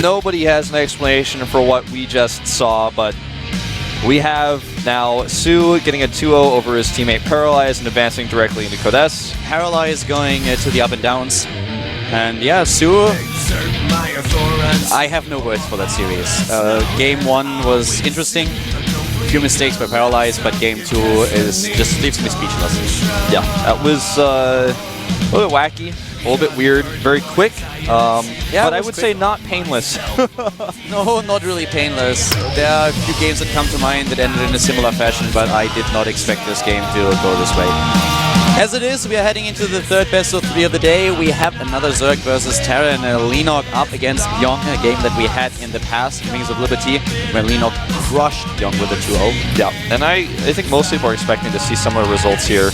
Nobody has an explanation for what we just saw, but we have now Sue getting a 2-0 over his teammate Paralyze and advancing directly into Code S. Paralyze going to the up and downs. And yeah, Sue, I have no words for that series. Game 1 was interesting. A few mistakes by Paralyze, but game 2 just leaves me speechless. Yeah, that was a little bit wacky, a little bit weird, very quick. Yeah, but I would say not painless. No, not really painless. There are a few games that come to mind that ended in a similar fashion, but I did not expect this game to go this way. As it is, we are heading into the third best of 3 of the day. We have another Zerg versus Terra and Leenock up against Bbyong, a game that we had in the past, Wings of Liberty, where Leenock crushed Bbyong with a 2-0. Yeah, and I think most people are expecting to see similar results here.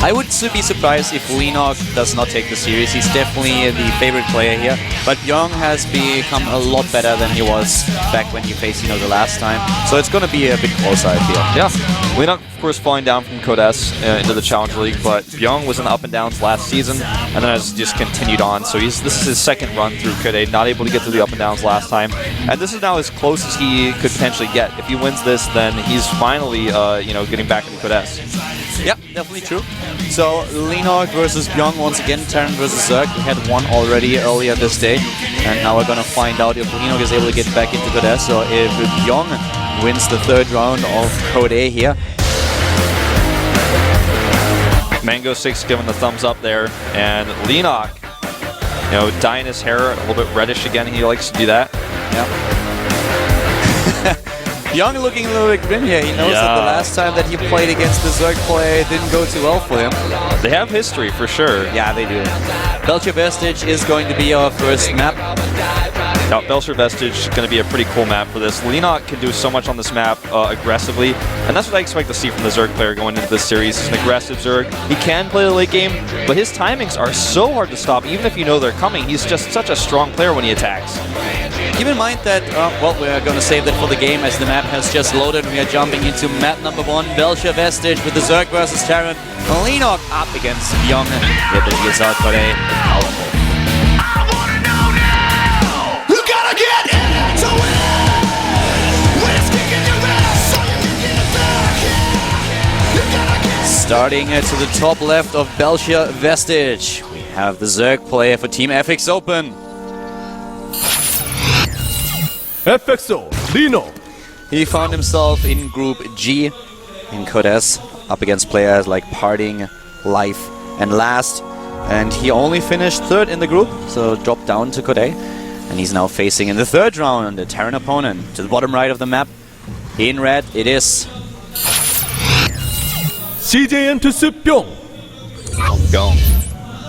I would be surprised if Leenock does not take the series. He's definitely the favorite player here, but Bbyong has become a lot better than he was back when he faced the last time. So it's going to be a bit closer, I feel. Yeah, Leenock, of course, falling down from Code S into the Challenge League, but Bbyong was in the up and downs last season, and then has just continued on. So this is his second run through Code A, not able to get to the up and downs last time, and this is now as close as he could potentially get. If he wins this, then he's finally, getting back into Code S. Yeah, definitely true. So Leenock versus Bbyong once again, Terran versus Zerg. We had one already earlier this day, and now we're gonna find out if Leenock is able to get back into Code S or if Bbyong wins the third round of Code A here. MANGOSIX giving the thumbs up there, and Leenock, dyeing his hair a little bit reddish again. He likes to do that. Yeah. Bbyong looking a little bit grim here. He knows that the last time that he played against the Zerg player, it didn't go too well for him. They have history for sure. Yeah, they do. Belcher Vestige is going to be our first map. Now, Belcher Vestige is going to be a pretty cool map for this. Leenock can do so much on this map aggressively, and that's what I expect to see from the Zerg player going into this series. He's an aggressive Zerg. He can play the late game, but his timings are so hard to stop, even if you know they're coming. He's just such a strong player when he attacks. Keep in mind that, we're going to save that for the game as the map has just loaded. We are jumping into map number 1, Belcher Vestige with the Zerg versus Terran. Leenock up against Bbyong with the GSL Korea. Powerful. Starting to the top left of Belcher Vestige, we have the Zerg player for Team FX Open. FXO, Leenock. He found himself in Group G in Code S, up against players like Parting, Life, and Last. And he only finished 3rd in the group, so dropped down to Code A. And he's now facing in the 3rd round a Terran opponent. To the bottom right of the map, in red, it is CJ Entus Bbyong.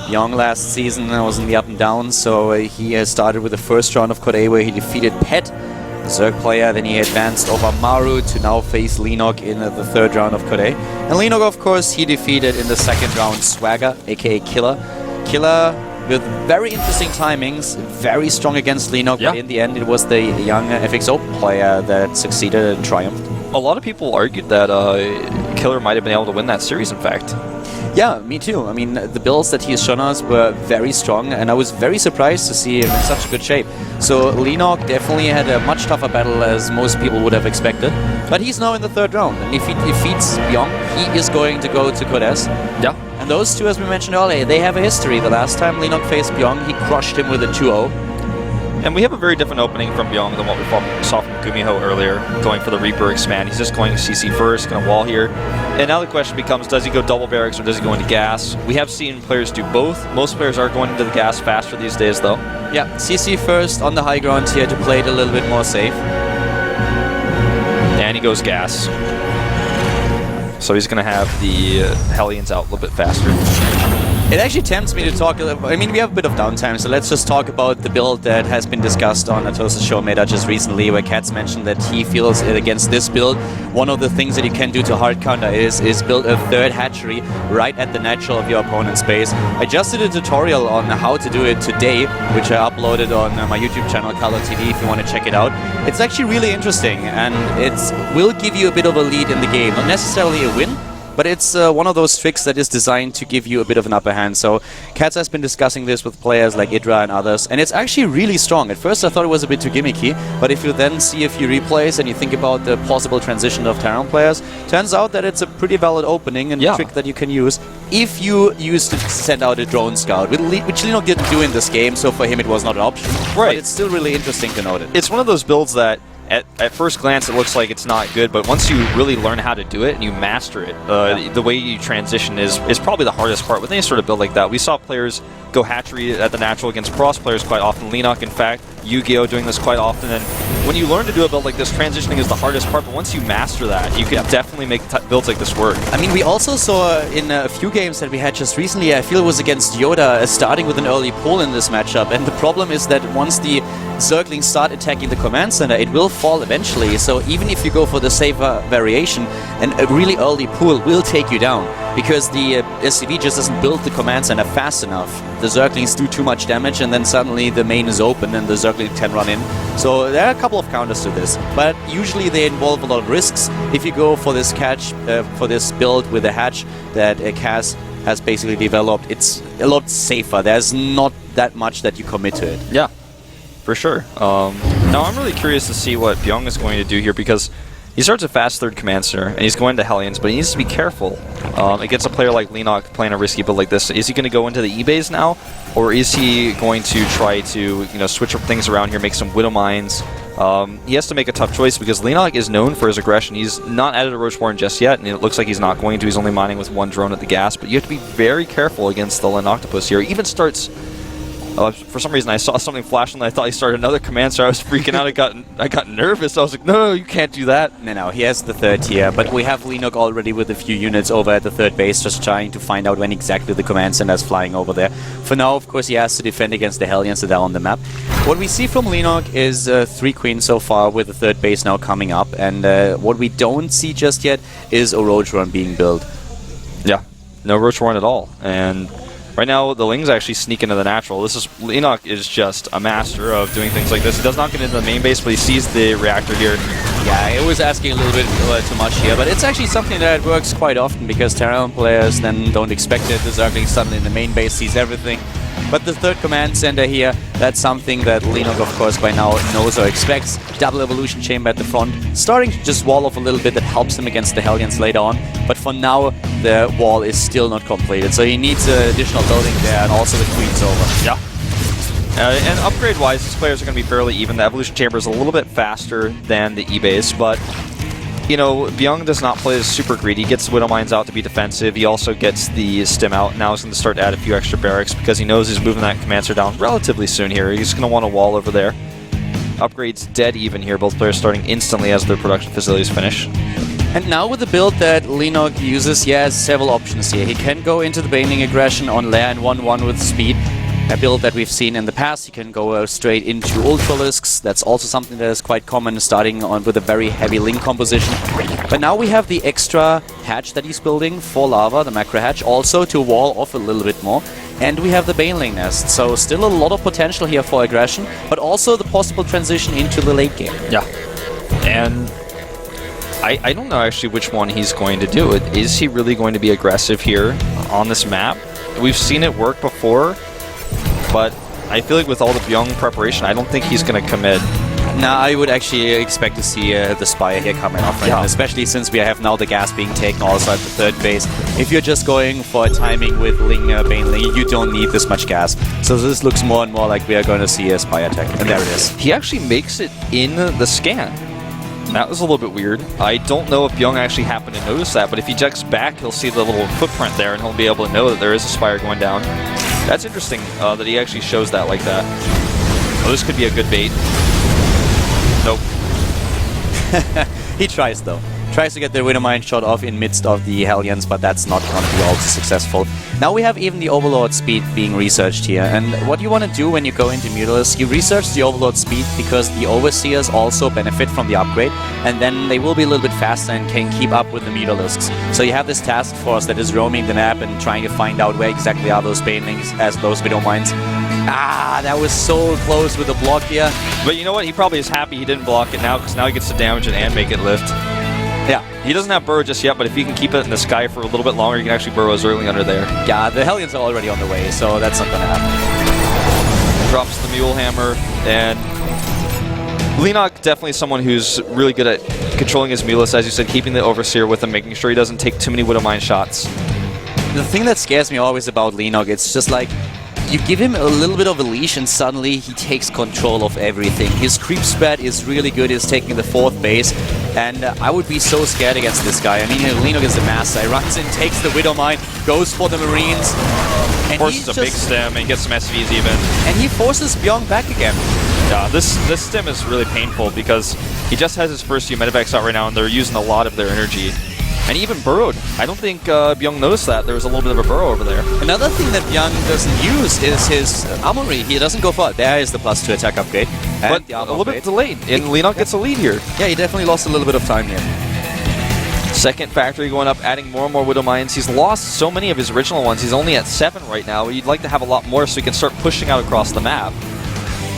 Bbyong last season was in the up and down, so he has started with the first round of Code A where he defeated Pet, the Zerg player. Then he advanced over Maru to now face Leenock in the 3rd round of Code A. And Leenock, of course, he defeated in the 2nd round Swagger, aka Killer. Killer with very interesting timings, very strong against Leenock, but in the end it was the young FXO player that succeeded and triumphed. A lot of people argued that Killer might have been able to win that series, in fact. Yeah, me too. I mean, the builds that he's shown us were very strong, and I was very surprised to see him in such a good shape. So Leenock definitely had a much tougher battle as most people would have expected. But he's now in the 3rd round, and if he defeats Bbyong, he is going to go to Code S. Yeah. And those two, as we mentioned earlier, they have a history. The last time Leenock faced Bbyong, he crushed him with a 2-0. And we have a very different opening from Bbyong than what we saw from Gumiho earlier, going for the Reaper expand. He's just going CC first, going to wall here. And now the question becomes, does he go double barracks or does he go into gas? We have seen players do both. Most players are going into the gas faster these days, though. Yeah, CC first on the high ground here to play it a little bit more safe. And he goes gas. So he's going to have the Hellions out a little bit faster. It actually tempts me to talk a little. I mean, we have a bit of downtime, so let's just talk about the build that has been discussed on Atosa's show Meta just recently, where Katz mentioned that he feels against this build, one of the things that you can do to hard counter is build a 3rd hatchery right at the natural of your opponent's base. I just did a tutorial on how to do it today, which I uploaded on my YouTube channel, Color TV, if you want to check it out. It's actually really interesting, and it will give you a bit of a lead in the game. Not necessarily a win, but it's one of those tricks that is designed to give you a bit of an upper hand. So Katz has been discussing this with players like Idra and others, and it's actually really strong. At first I thought it was a bit too gimmicky, but if you then see a few replays and you think about the possible transition of Terran players, turns out that it's a pretty valid opening and a trick that you can use if you use to send out a drone scout, which Leenock didn't do in this game, so for him it was not an option. Right. But it's still really interesting to note it. It's one of those builds that at first glance it looks like it's not good, but once you really learn how to do it and you master it, the way you transition is probably the hardest part with any sort of build like that. We saw players go hatchery at the natural against cross players quite often. Leenock, in fact, Yu-Gi-Oh! Doing this quite often. And when you learn to do a build like this, transitioning is the hardest part, but once you master that, you can definitely make builds like this work. I mean, we also saw in a few games that we had just recently, I feel it was against Yoda, starting with an early pull in this matchup. And the problem is that once the Zerglings start attacking the command center, it will fall eventually. So even if you go for the safer variation, and a really early pull will take you down, because the SCV just doesn't build the command center fast enough. The Zerglings do too much damage, and then suddenly the main is open and the Zergling can run in. So there are a couple of counters to this, but usually they involve a lot of risks. If you go for this for this build with a hatch that Kaz has basically developed, it's a lot safer. There's not that much that you commit to it. Yeah, for sure. Now I'm really curious to see what Bbyong is going to do here, because he starts a fast third command center, and he's going to Hellions, but he needs to be careful against a player like Leenock playing a risky build like this. Is he going to go into the E-Base now, or is he going to try to switch up things around here, make some Widow Mines? He has to make a tough choice, because Leenock is known for his aggression. He's not added a Roach Warren just yet, and it looks like he's not going to. He's only mining with one drone at the gas, but you have to be very careful against the Leenock here. He even starts... for some reason, I saw something flash and I thought he started another command center. I was freaking out. I got nervous. I was like, no, you can't do that. No, he has the third tier, but we have Leenock already with a few units over at the third base, just trying to find out when exactly the command center is flying over there. For now, of course, he has to defend against the Hellions that are on the map. What we see from Leenock is 3 queens so far, with the third base now coming up, and what we don't see just yet is a Roach Run being built. Yeah, no Roach Warren at all, and... right now, the Lings actually sneak into the natural. Leenock is just a master of doing things like this. He does not get into the main base, but he sees the reactor here. Yeah, I was asking a little bit too much here, but it's actually something that works quite often, because Terran players then don't expect it. The Zergling suddenly in the main base sees everything. But the third command center here, that's something that Leenock, of course, by now knows or expects. Double evolution chamber at the front, starting to just wall off a little bit. That helps him against the Hellions later on. But for now, the wall is still not completed, so he needs additional building there, and also the queen's over. Yeah. And upgrade-wise, these players are going to be fairly even. The evolution chamber is a little bit faster than the E-Base, but... Bbyong does not play as super greedy. He gets the Widow Mines out to be defensive. He also gets the Stim out. Now he's going to start to add a few extra barracks, because he knows he's moving that command center down relatively soon here. He's going to want a wall over there. Upgrades dead even here. Both players starting instantly as their production facilities finish. And now with the build that Leenock uses, he has several options here. He can go into the Baneling aggression on layer and 1-1 with speed. A build that we've seen in the past. You can go straight into Ultralisks. That's also something that is quite common, starting on with a very heavy Link composition. But now we have the extra hatch that he's building for Lava, the macro hatch, also to wall off a little bit more. And we have the Baneling nest, so still a lot of potential here for aggression, but also the possible transition into the late game. Yeah, and I don't know actually which one he's going to do. Is he really going to be aggressive here on this map? We've seen it work before, but I feel like with all the Bbyong preparation, I don't think he's going to commit. Nah, I would actually expect to see the Spire here coming off, right? Especially since we have now the gas being taken also at the third base. If you're just going for a timing with Ling Baneling, you don't need this much gas. So this looks more and more like we are going to see a Spire attack. And there it is. He actually makes it in the scan. That was a little bit weird. I don't know if Bbyong actually happened to notice that, but if he checks back, he'll see the little footprint there, and he'll be able to know that there is a Spire going down. That's interesting that he actually shows that like that. Oh, this could be a good bait. Nope. He tries, though. Tries to get the Widow Mine shot off in midst of the Hellions, but that's not going to be all too successful. Now we have even the Overlord speed being researched here, and what you want to do when you go into Mutalisk, you research the Overlord speed because the Overseers also benefit from the upgrade, and then they will be a little bit faster and can keep up with the Mutalisks. So you have this task force that is roaming the map and trying to find out where exactly are those Banelings as those Widow Mines. Ah, that was so close with the block here. But you know what? He probably is happy he didn't block it now, because now he gets to damage it and make it lift. Yeah. He doesn't have burrow just yet, but if he can keep it in the sky for a little bit longer, he can actually burrow as early under there. Yeah, the Hellions are already on the way, so that's not going to happen. Drops the Mule Hammer, and Leenock definitely someone who's really good at controlling his Mulus, as you said, keeping the Overseer with him, making sure he doesn't take too many Widowmine shots. The thing that scares me always about Leenock, it's just like, you give him a little bit of a leash and suddenly he takes control of everything. His creep spread is really good, he's taking the 4th base, and I would be so scared against this guy. I mean, Leenock is a master. He runs in, takes the Widowmine, goes for the Marines, and forces a big stem and gets some SVs even. And he forces Bbyong back again. Yeah, this stem is really painful because he just has his first few medevacs out right now and they're using a lot of their energy. And he even burrowed. I don't think Bbyong noticed that. There was a little bit of a burrow over there. Another thing that Bbyong doesn't use is his armory. He doesn't go for it. There is the +2 attack upgrade. But a little bit delayed. And Leenock gets a lead here. Yeah, he definitely lost a little bit of time here. Second factory going up, adding more and more Widow Mines. He's lost so many of his original ones. He's only at 7 right now. You'd like to have a lot more so he can start pushing out across the map.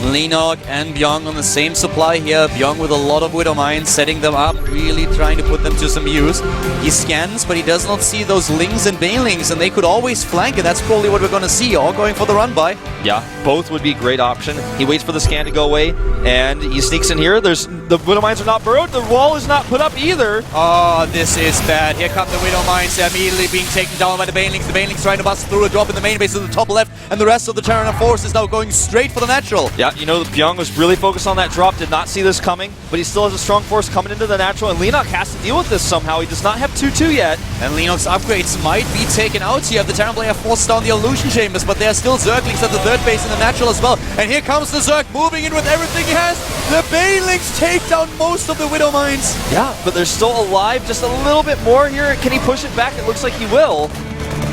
Leenock and Bbyong on the same supply here. Bbyong with a lot of Widow Mines, setting them up, really trying to put them to some use. He scans, but he does not see those Lings and Banelings, and they could always flank it. That's probably what we're going to see, all going for the run-by. Yeah, both would be a great option. He waits for the scan to go away, and he sneaks in here. The Widow Mines are not burrowed. The wall is not put up either. Oh, this is bad. Here come the Widow Mines. They're immediately being taken down by the Banelings. The Banelings trying to bust through a drop in the main base to the top left, and the rest of the Terran force is now going straight for the natural. Yeah, you know, Bbyong was really focused on that drop, did not see this coming, but he still has a strong force coming into the natural, and Leenock has to deal with this somehow. He does not have 2-2 yet. And Leenock's upgrades might be taken out here. The Terran player forced down the illusion chambers, but there are still Zerglings at the 3rd base in the natural as well. And here comes the Zerg moving in with everything he has. The Banelings take down most of the Widow Mines. Yeah, but they're still alive just a little bit more here. Can he push it back? It looks like he will.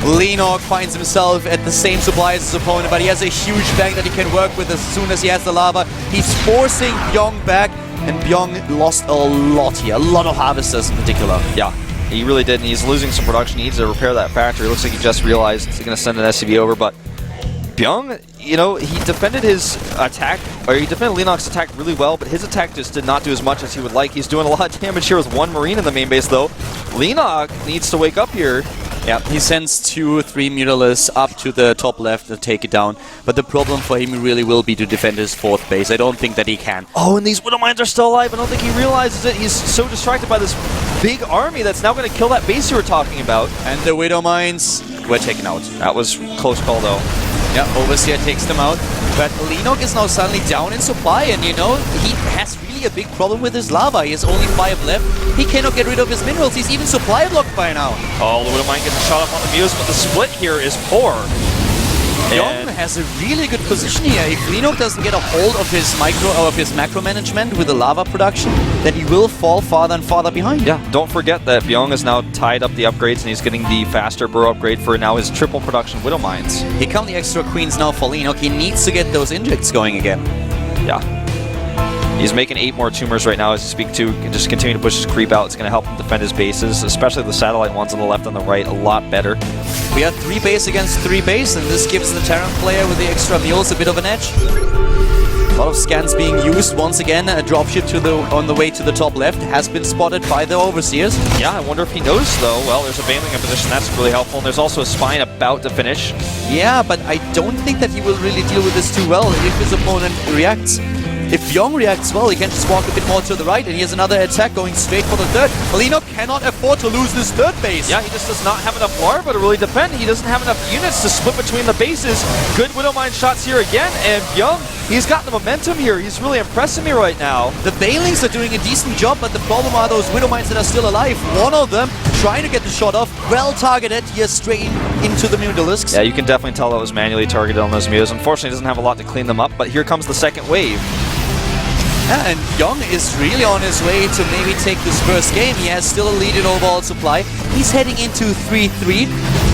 Leenock finds himself at the same supply as his opponent, but he has a huge bank that he can work with as soon as he has the lava. He's forcing Bbyong back, and Bbyong lost a lot here. A lot of harvesters in particular. Yeah, he really did, and he's losing some production. He needs to repair that factory. It looks like he just realized he's going to send an SCV over, but Bbyong, you know, he defended his attack, or he defended Leenock's attack really well, but his attack just did not do as much as he would like. He's doing a lot of damage here with 1 Marine in the main base, though. Leenock needs to wake up here. Yeah, he sends 2 or 3 Mutalisks up to the top left to take it down, but the problem for him really will be to defend his 4th base. I don't think that he can. Oh, and these Widow Mines are still alive. I don't think he realizes it. He's so distracted by this big army that's now going to kill that base you were talking about. And the Widow Mines were taken out. That was close call, though. Yeah, Overseer takes them out, but Leenock is now suddenly down in supply, and you know, he has really a big problem with his lava. He has only 5 left. He cannot get rid of his minerals. He's even supply blocked by now. Oh, the Widow Mine gets a shot up on the Muse, but the split here is poor. Bbyong has a really good position here. If Leenock doesn't get a hold of his macro management with the lava production, then he will fall farther and farther behind. Yeah, don't forget that Bbyong is now tied up the upgrades and he's getting the faster burrow upgrade for now his triple production Widow Mines. Here come the extra queens now for Leenock. He needs to get those injects going again. Yeah. He's making 8 more tumors right now as you speak to, just continuing to push his creep out. It's going to help him defend his bases, especially the satellite ones on the left and the right, a lot better. We are 3 base against 3 base, and this gives the Terran player with the extra mules a bit of an edge. A lot of scans being used. Once again, a dropship on the way to the top left has been spotted by the Overseers. Yeah, I wonder if he noticed, though. Well, there's a Baneling in position. That's really helpful. And there's also a Spine about to finish. Yeah, but I don't think that he will really deal with this too well if his opponent reacts. If Bbyong reacts well, he can just walk a bit more to the right, and he has another attack going straight for the 3rd. Leenock cannot afford to lose this 3rd base. Yeah, he just does not have enough larva to really defend. He doesn't have enough units to split between the bases. Good Widow Mine shots here again, and Bbyong, he's got the momentum here. He's really impressing me right now. The Banelings are doing a decent job, but the problem are those Widow Mines that are still alive. One of them trying to get the shot off, well targeted here straight into the Mutalisks. Yeah, you can definitely tell that was manually targeted on those Muse. Unfortunately, he doesn't have a lot to clean them up, but here comes the second wave. Yeah, and Bbyong is really on his way to maybe take this first game. He has still a lead in overall supply. He's heading into 3-3,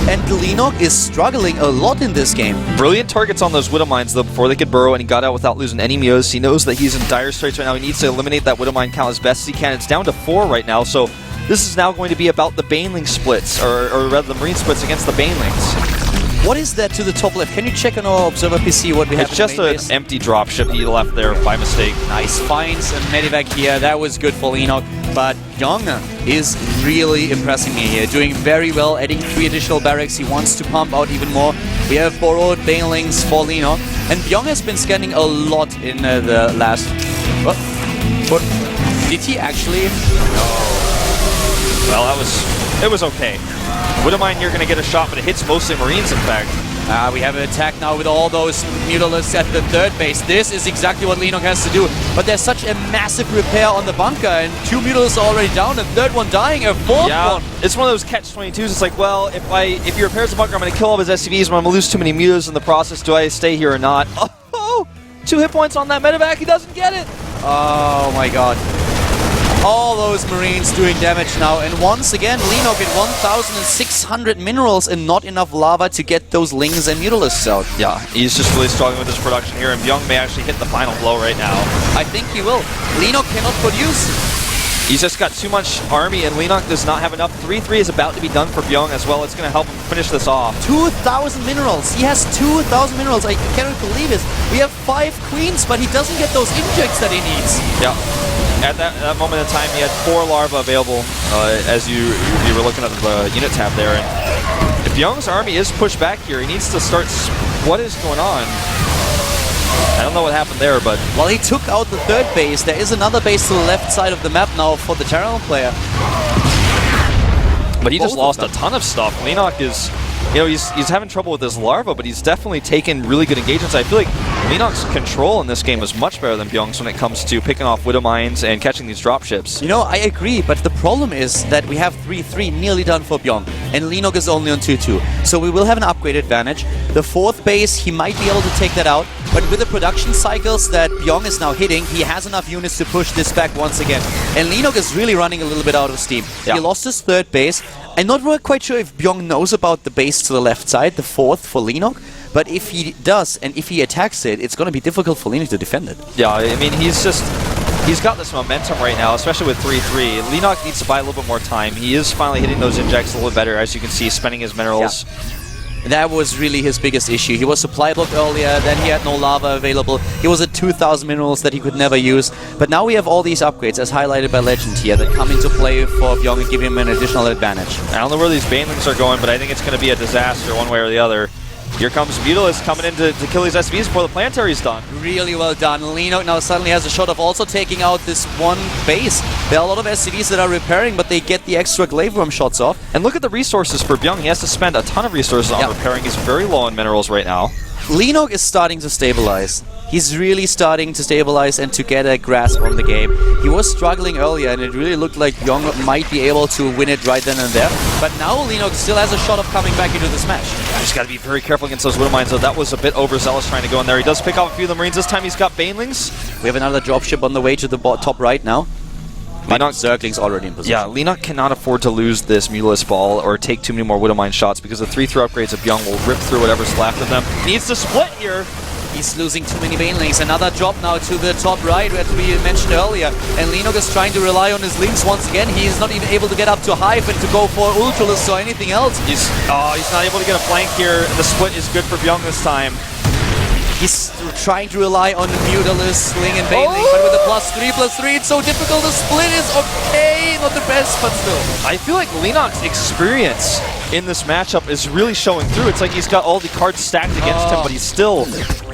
and Leenock is struggling a lot in this game. Brilliant targets on those Widow Mines, though, before they could burrow, and he got out without losing any Muse. He knows that he's in dire straits right now. He needs to eliminate that Widow Mine count as best as he can. It's down to 4 right now, so this is now going to be about the Baneling splits, or rather the Marine splits against the Banelings. What is that to the top left? Can you check on our Observer PC what we have? It's just an empty dropship he left there by mistake. Nice finds and medivac here. That was good for Leenock. but Bbyong is really impressing me here, doing very well, adding 3 additional barracks. He wants to pump out even more. We have borrowed Banelings for Leenock, and Bbyong has been scanning a lot in the last... What? Did he actually? No. Well, it was okay. Widowmine here going to get a shot, but it hits mostly Marines, in fact. We have an attack now with all those Mutalisks at the third base. This is exactly what Leenock has to do. But there's such a massive repair on the bunker, and 2 Mutalisks are already down, a third one dying, a fourth one. It's one of those catch-22s. It's like, well, if he repairs the bunker, I'm going to kill all of his SCVs, but I'm going to lose too many Mutalisks in the process. Do I stay here or not? Oh, 2 hit points on that medevac. He doesn't get it. Oh my god. All those Marines doing damage now, and once again, Leenock at 1,600 minerals and not enough lava to get those Lings and Mutalisks out. Yeah, he's just really struggling with his production here, and Bbyong may actually hit the final blow right now. I think he will. Leenock cannot produce. He's just got too much army, and Leenock does not have enough. 3-3 is about to be done for Bbyong as well. It's going to help him finish this off. 2,000 minerals. He has 2,000 minerals. I cannot believe it. We have 5 queens, but he doesn't get those injects that he needs. Yeah. At that moment in time, he had 4 larvae available as you were looking at the unit tab there. And if Bbyong's army is pushed back here, he needs to start... What is going on? I don't know what happened there, but... Well, he took out the third base. There is another base to the left side of the map now for the Terran player. But he just lost a ton of stuff. Leenock is... You know, he's having trouble with his larva, but he's definitely taken really good engagements. I feel like Leenock's control in this game is much better than Bbyong's when it comes to picking off Widow Mines and catching these dropships. You know, I agree, but the problem is that we have 3-3 nearly done for Bbyong, and Leenock is only on 2-2. So we will have an upgrade advantage. The 4th base, he might be able to take that out, but with the production cycles that Bbyong is now hitting, he has enough units to push this back once again. And Leenock is really running a little bit out of steam. Yeah. He lost his 3rd base. I'm not quite sure if Bbyong knows about the base to the left side, the 4th for Leenock, but if he does, and if he attacks it, it's going to be difficult for Leenock to defend it. Yeah, I mean, he's got this momentum right now, especially with 3-3. Leenock needs to buy a little bit more time. He is finally hitting those injects a little bit better, as you can see, spending his minerals. Yeah. That was really his biggest issue. He was supply blocked earlier, then he had no lava available. He was at 2,000 minerals that he could never use. But now we have all these upgrades, as highlighted by Legend here, that come into play for Bbyong and give him an additional advantage. I don't know where these Banelings are going, but I think it's going to be a disaster one way or the other. Here comes Mutalisks coming in to kill these SCVs before the planetary's done. Really well done. Leenock now suddenly has a shot of also taking out this one base. There are a lot of SCVs that are repairing, but they get the extra glaive worm shots off. And look at the resources for Bbyong. He has to spend a ton of resources on repairing. He's very low on minerals right now. Leenock is starting to stabilize. He's really starting to stabilize and to get a grasp on the game. He was struggling earlier, and it really looked like Bbyong might be able to win it right then and there. But now Leenock still has a shot of coming back into this match. I just got to be very careful against those Widow Mines, though. That was a bit overzealous trying to go in there. He does pick off a few of the Marines. This time he's got Banelings. We have another dropship on the way to the top right now. Leenock Zergling's already in position. Yeah, Leenock cannot afford to lose this Mutalisk ball or take too many more Widow Mine shots because the 3-3 upgrades of Bbyong will rip through whatever's left of them. He needs to split here. He's losing too many Banelings. Another drop now to the top right, as we mentioned earlier. And Leenock is trying to rely on his links once again. He's not even able to get up to Hive and to go for Ultralisk or anything else. He's not able to get a flank here. The split is good for Bbyong this time. He's trying to rely on Mutalisks, Sling, and Baneling, but with a +3/+3, it's so difficult. The split is okay, not the best, but still. I feel like Leenock's experience in this matchup is really showing through. It's like he's got all the cards stacked against him, but he's still...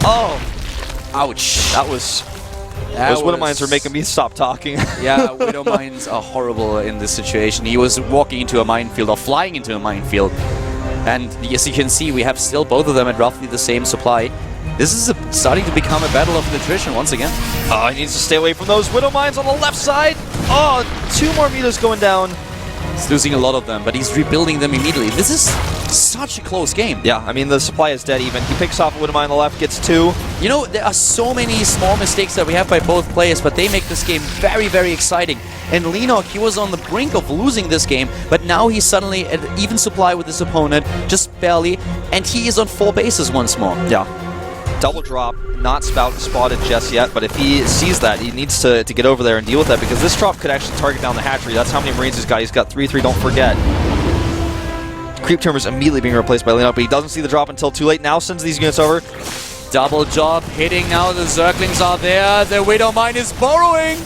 Oh! Ouch. Those Widow Mines are making me stop talking. Yeah, Widow Mines are horrible in this situation. He was walking into a minefield, or flying into a minefield. And as you can see, we have still both of them at roughly the same supply. This is starting to become a battle of nutrition once again. He needs to stay away from those Widow Mines on the left side. 2 more meters going down. He's losing a lot of them, but he's rebuilding them immediately. This is such a close game. Yeah, I mean, the supply is dead even. He picks off a Widow Mine on the left, gets 2. You know, there are so many small mistakes that we have by both players, but they make this game very, very exciting. And Leenock, he was on the brink of losing this game, but now he's suddenly at even supply with his opponent, just barely, and he is on 4 bases once more. Yeah. Double drop, not spotted just yet, but if he sees that, he needs to get over there and deal with that, because this drop could actually target down the hatchery. That's how many Marines he's got. He's got 3-3, don't forget. Creep Tumor is immediately being replaced by Leenock, but he doesn't see the drop until too late. Now sends these units over. Double job hitting now. The Zerglings are there. The Widow Mine is borrowing.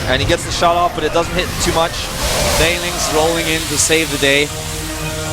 and he gets the shot off, but it doesn't hit too much. Bailing's rolling in to save the day.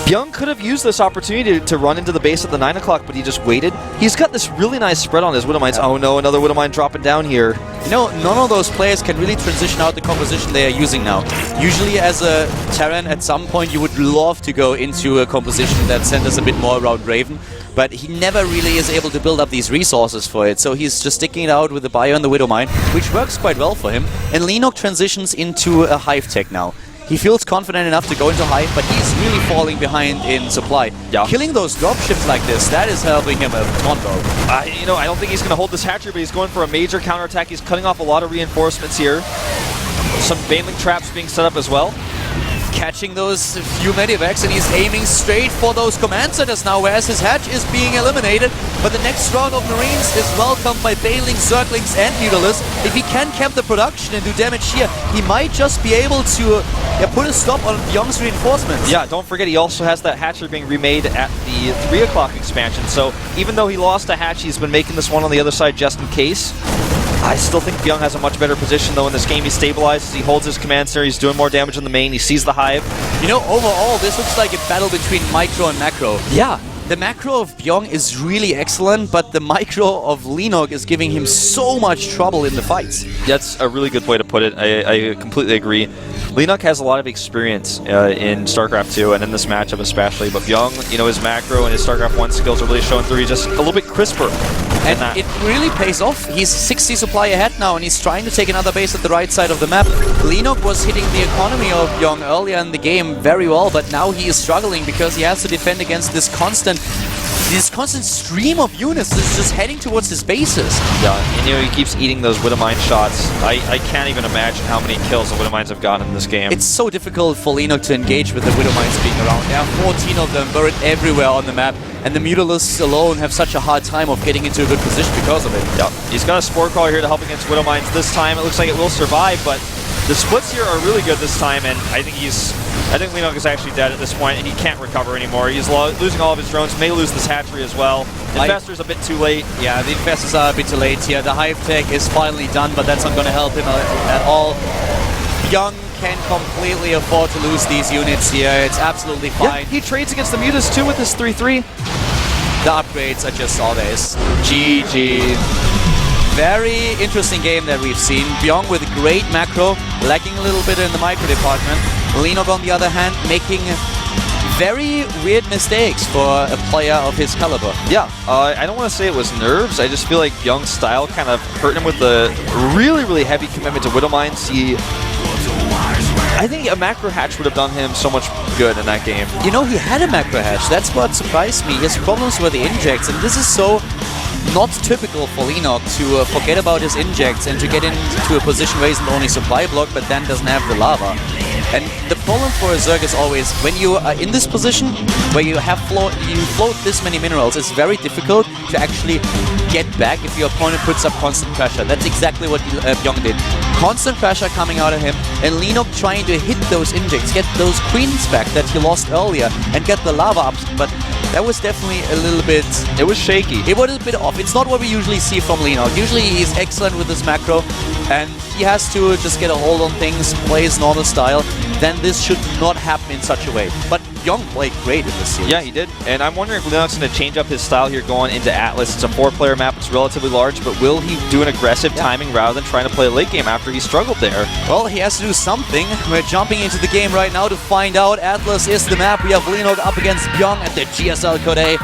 Bbyong could have used this opportunity to run into the base at the 9 o'clock, but he just waited. He's got this really nice spread on his Widowmines. Yeah. Oh no, another Widowmine dropping down here. You know, none of those players can really transition out the composition they are using now. Usually as a Terran, at some point you would love to go into a composition that centers a bit more around Raven, but he never really is able to build up these resources for it, so he's just sticking it out with the Bbyong and the Widowmine, which works quite well for him. And Leenock transitions into a Hive tech now. He feels confident enough to go into Hive, but he's really falling behind in supply. Yeah. Killing those dropships like this, that is helping him a ton, though. You know, I don't think he's going to hold this hatchery, but he's going for a major counterattack. He's cutting off a lot of reinforcements here. Some Baneling traps being set up as well. Catching those few medivacs, and he's aiming straight for those command centers now, whereas his hatch is being eliminated. But the next round of Marines is welcomed by Bailing, Zerglings, and Mutalists. If he can camp the production and do damage here, he might just be able to put a stop on Bbyong's reinforcements. Yeah, don't forget he also has that hatchery being remade at the 3 o'clock expansion. So even though he lost a hatch, he's been making this one on the other side just in case. I still think Bbyong has a much better position, though, in this game. He stabilizes, he holds his command center, he's doing more damage on the main, he sees the Hive. You know, overall, this looks like a battle between micro and macro. Yeah. The macro of Bbyong is really excellent, but the micro of Leenock is giving him so much trouble in the fights. That's a really good way to put it. I completely agree. Leenock has a lot of experience in StarCraft 2 and in this matchup especially, but Bbyong, you know, his macro and his StarCraft 1 skills are really showing through. He's just a little bit crisper. And it really pays off. He's 60 supply ahead now, and he's trying to take another base at the right side of the map. Leenock was hitting the economy of Bbyong earlier in the game very well, but now he is struggling because he has to defend against this constant stream of units that's just heading towards his bases. Yeah, and you know, he keeps eating those Widowmine shots. I can't even imagine how many kills the Widowmines have gotten in this game. It's so difficult for Leenock to engage with the Widowmines being around. There are 14 of them buried everywhere on the map, and the Mutalists alone have such a hard time of getting into a good position because of it. Yeah, he's got a Spore Crawler here to help against Widowmines. This time it looks like it will survive, but the splits here are really good this time, and I think Leenock is actually dead at this point, and he can't recover anymore. He's losing all of his drones, may lose this hatchery as well. Infestor's a bit too late. Yeah, the Infestors are a bit too late here. The Hive tech is finally done, but that's not going to help him at all. Bbyong can completely afford to lose these units here. It's absolutely fine. Yeah, he trades against the Mutas too with his 3-3. The upgrades are just all this. GG. Very interesting game that we've seen. Bbyong with great macro, lacking a little bit in the micro department. Leenock, on the other hand, making very weird mistakes for a player of his caliber. Yeah, I don't want to say it was nerves. I just feel like Bbyong's style kind of hurt him with the really, really heavy commitment to Widowmines. I think a macro hatch would have done him so much good in that game. You know, he had a macro hatch. That's what surprised me. His problems were the injects, and this is so not typical for Leenock to forget about his injects and to get into a position where he's not only supply block, but then doesn't have the lava. And the problem for a Zerg is always, when you are in this position, where you float this many minerals, it's very difficult to actually get back if your opponent puts up constant pressure. That's exactly what Bbyong did. Constant pressure coming out of him, and Leenock trying to hit those injects, get those queens back that he lost earlier, and get the lava up, but that was definitely a little bit... It was shaky. It was a bit off. It's not what we usually see from Leenock. Usually he's excellent with his macro, and he has to just get a hold on things, play his normal style. Then this should not happen in such a way. But Bbyong played great in this series. Yeah, he did. And I'm wondering if Leenock's going to change up his style here going into Atlas. It's a 4-player map. It's relatively large, but will he do an aggressive timing rather than trying to play a late game after he struggled there? Well, he has to do something. We're jumping into the game right now to find out. Atlas is the map. We have Leenock up against Bbyong at the GSL Korea.